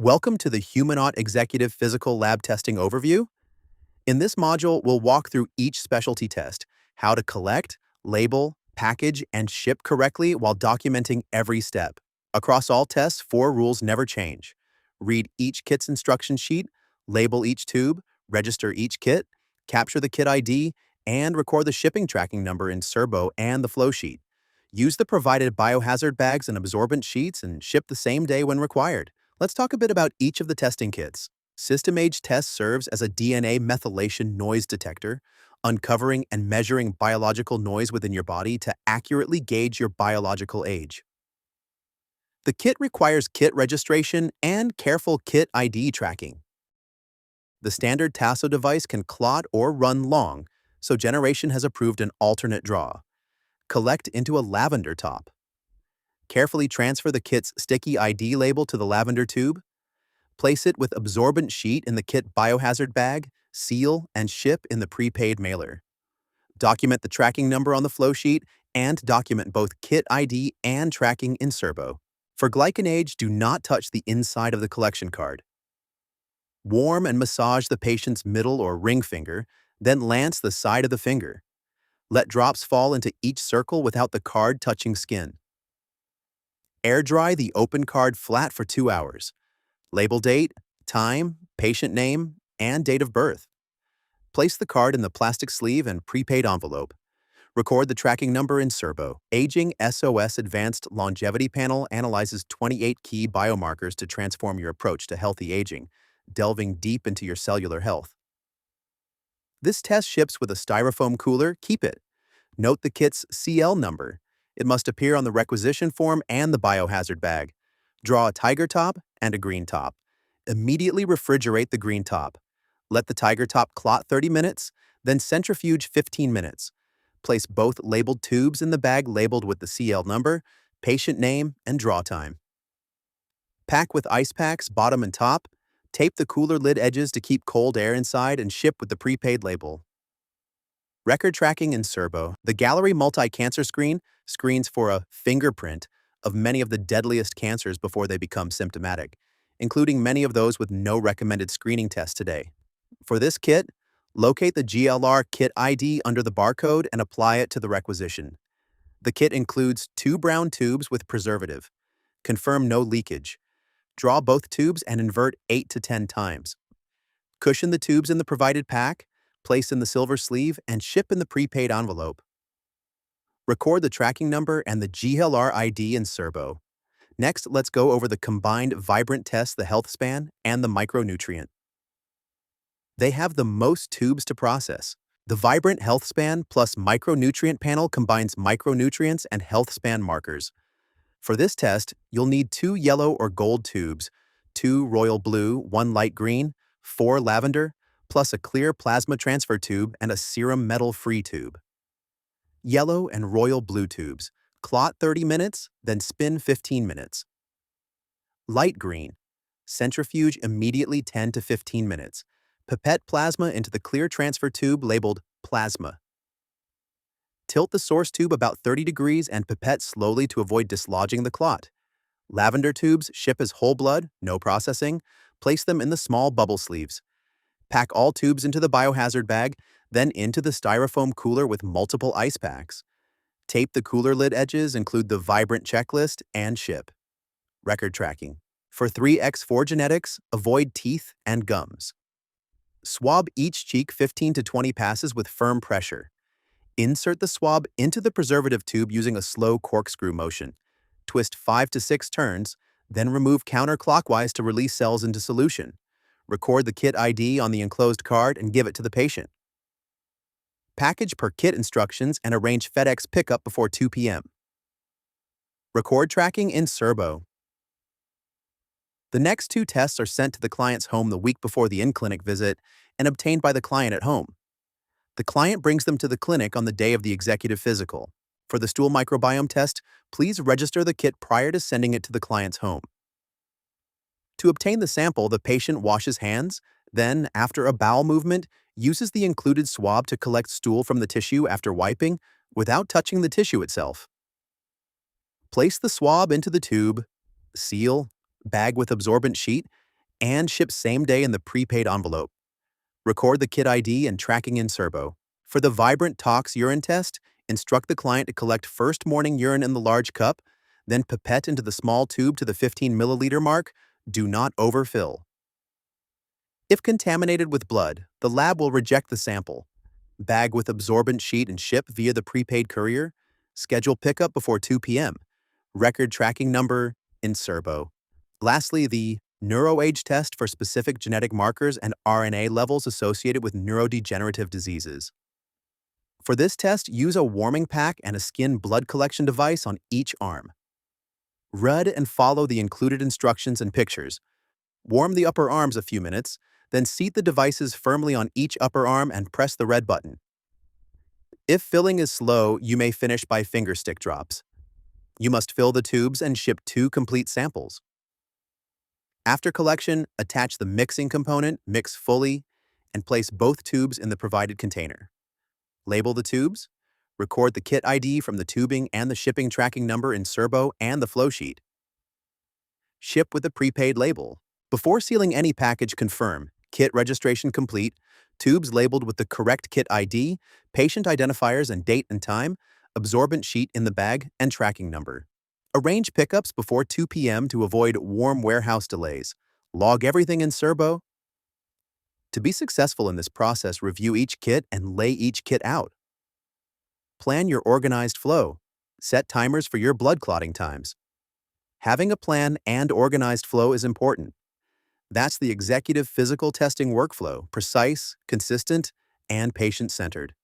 Welcome to the Humanaut Executive Physical Lab Testing Overview. In this module, we'll walk through each specialty test, how to collect, label, package, and ship correctly while documenting every step. Across all tests, 4 rules never change. Read each kit's instruction sheet, label each tube, register each kit, capture the kit ID, and record the shipping tracking number in Serbo and the flow sheet. Use the provided biohazard bags and absorbent sheets and ship the same day when required. Let's talk a bit about each of the testing kits. System Age Test serves as a DNA methylation noise detector, uncovering and measuring biological noise within your body to accurately gauge your biological age. The kit requires kit registration and careful kit ID tracking. The standard Tasso device can clot or run long, so Generation has approved an alternate draw. Collect into a lavender top. Carefully transfer the kit's sticky ID label to the lavender tube. Place it with absorbent sheet in the kit biohazard bag, seal, and ship in the prepaid mailer. Document the tracking number on the flow sheet and document both kit ID and tracking in Serbo. For glycan age, do not touch the inside of the collection card. Warm and massage the patient's middle or ring finger, then lance the side of the finger. Let drops fall into each circle without the card touching skin. Air dry the open card flat for 2 hours. Label date, time, patient name, and date of birth. Place the card in the plastic sleeve and prepaid envelope. Record the tracking number in Serbo. Aging SOS Advanced Longevity Panel analyzes 28 key biomarkers to transform your approach to healthy aging, delving deep into your cellular health. This test ships with a styrofoam cooler. Keep it. Note the kit's CL number. It must appear on the requisition form and the biohazard bag. Draw a tiger top and a green top. Immediately refrigerate the green top. Let the tiger top clot 30 minutes, then centrifuge 15 minutes. Place both labeled tubes in the bag labeled with the CL number, patient name, and draw time. Pack with ice packs, bottom and top. Tape the cooler lid edges to keep cold air inside and ship with the prepaid label. Record tracking in Serbo. The Gallery Multi-Cancer Screen screens for a fingerprint of many of the deadliest cancers before they become symptomatic, including many of those with no recommended screening test today. For this kit, locate the GLR Kit ID under the barcode and apply it to the requisition. The kit includes 2 brown tubes with preservative. Confirm no leakage. Draw both tubes and invert 8 to 10 times. Cushion the tubes in the provided pack, place in the silver sleeve, and ship in the prepaid envelope. Record the tracking number and the GLR ID in Serbo. Next, let's go over the combined Vibrant test, the health span, and the micronutrient. They have the most tubes to process. The Vibrant Health Span plus Micronutrient Panel combines micronutrients and health span markers. For this test, you'll need 2 yellow or gold tubes, 2 royal blue, 1 light green, 4 lavender, plus a clear plasma transfer tube and a serum metal-free tube. Yellow and royal blue tubes. Clot 30 minutes, then spin 15 minutes. Light green. Centrifuge immediately 10 to 15 minutes. Pipette plasma into the clear transfer tube labeled plasma. Tilt the source tube about 30 degrees and pipette slowly to avoid dislodging the clot. Lavender tubes ship as whole blood, no processing. Place them in the small bubble sleeves. Pack all tubes into the biohazard bag, then into the styrofoam cooler with multiple ice packs. Tape the cooler lid edges, include the Vibrant checklist, and ship. Record tracking. For 3x4 genetics, avoid teeth and gums. Swab each cheek 15 to 20 passes with firm pressure. Insert the swab into the preservative tube using a slow corkscrew motion. Twist 5 to 6 turns, then remove counterclockwise to release cells into solution. Record the kit ID on the enclosed card and give it to the patient. Package per kit instructions and arrange FedEx pickup before 2 p.m. Record tracking in Serbo. The next 2 tests are sent to the client's home the week before the in-clinic visit and obtained by the client at home. The client brings them to the clinic on the day of the executive physical. For the stool microbiome test, please register the kit prior to sending it to the client's home. To obtain the sample, the patient washes hands, then, after a bowel movement, uses the included swab to collect stool from the tissue after wiping without touching the tissue itself. Place the swab into the tube, seal, bag with absorbent sheet, and ship same day in the prepaid envelope. Record the kit ID and tracking in Serbo. For the Vibrant Tox urine test, instruct the client to collect first morning urine in the large cup, then pipette into the small tube to the 15 milliliter mark. Do not overfill. If contaminated with blood, the lab will reject the sample. Bag with absorbent sheet and ship via the prepaid courier. Schedule pickup before 2 p.m. Record tracking number in Serbo. Lastly, the NeuroAge test for specific genetic markers and RNA levels associated with neurodegenerative diseases. For this test, use a warming pack and a skin blood collection device on each arm. Read and follow the included instructions and pictures. Warm the upper arms a few minutes, then seat the devices firmly on each upper arm and press the red button. If filling is slow, you may finish by fingerstick drops. You must fill the tubes and ship 2 complete samples. After collection, attach the mixing component, mix fully, and place both tubes in the provided container. Label the tubes. Record the kit ID from the tubing and the shipping tracking number in Serbo and the flow sheet. Ship with a prepaid label. Before sealing any package, confirm kit registration complete, tubes labeled with the correct kit ID, patient identifiers and date and time, absorbent sheet in the bag, and tracking number. Arrange pickups before 2 p.m. to avoid warm warehouse delays. Log everything in Serbo. To be successful in this process, review each kit and lay each kit out. Plan your organized flow. Set timers for your blood clotting times. Having a plan and organized flow is important. That's the executive physical testing workflow: precise, consistent, and patient-centered.